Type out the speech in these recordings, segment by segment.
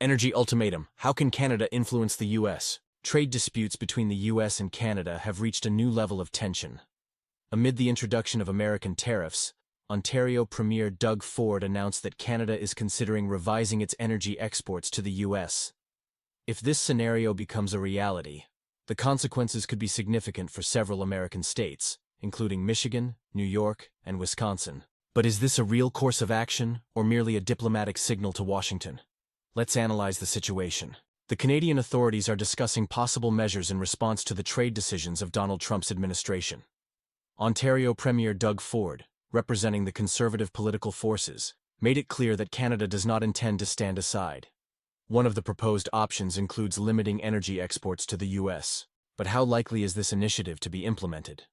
Energy ultimatum. How can Canada influence the U.S.? Trade disputes between the U.S. and Canada have reached a new level of tension. Amid the introduction of American tariffs, Ontario Premier Doug Ford announced that Canada is considering revising its energy exports to the U.S. If this scenario becomes a reality, the consequences could be significant for several American states, including Michigan, New York, and Wisconsin. But is this a real course of action, or merely a diplomatic signal to Washington? Let's analyze the situation. The Canadian authorities are discussing possible measures in response to the trade decisions of Donald Trump's administration. Ontario Premier Doug Ford, representing the conservative political forces, made it clear that Canada does not intend to stand aside. One of the proposed options includes limiting energy exports to the U.S. But how likely is this initiative to be implemented?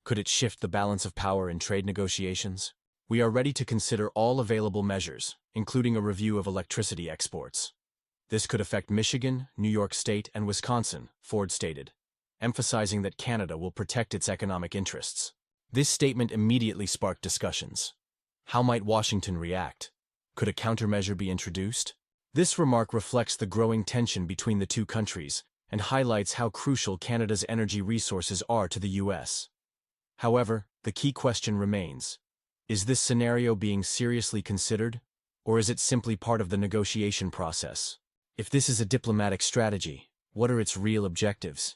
Could it shift the balance of power in trade negotiations? We are ready to consider all available measures, including a review of electricity exports. This could affect Michigan, New York State, and Wisconsin, Ford stated, emphasizing that Canada will protect its economic interests. This statement immediately sparked discussions. How might Washington react? Could a countermeasure be introduced? This remark reflects the growing tension between the two countries and highlights how crucial Canada's energy resources are to the U.S. However, the key question remains: is this scenario being seriously considered, or is it simply part of the negotiation process? If this is a diplomatic strategy, what are its real objectives?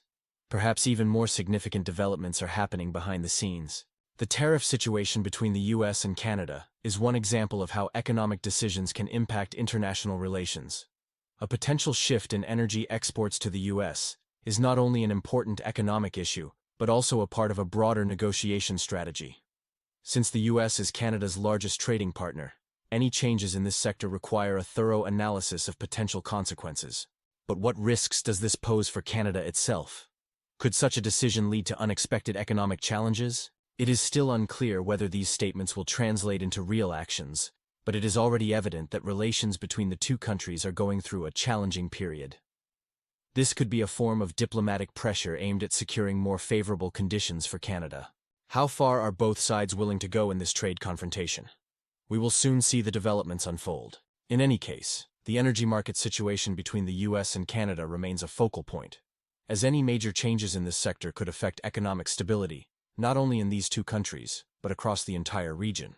Perhaps even more significant developments are happening behind the scenes. The tariff situation between the U.S. and Canada is one example of how economic decisions can impact international relations. A potential shift in energy exports to the U.S. is not only an important economic issue, but also a part of a broader negotiation strategy. Since the U.S. is Canada's largest trading partner, any changes in this sector require a thorough analysis of potential consequences. But what risks does this pose for Canada itself? Could such a decision lead to unexpected economic challenges? It is still unclear whether these statements will translate into real actions, but it is already evident that relations between the two countries are going through a challenging period. This could be a form of diplomatic pressure aimed at securing more favorable conditions for Canada. How far are both sides willing to go in this trade confrontation? We will soon see the developments unfold. In any case, the energy market situation between the U.S. and Canada remains a focal point, as any major changes in this sector could affect economic stability, not only in these two countries, but across the entire region.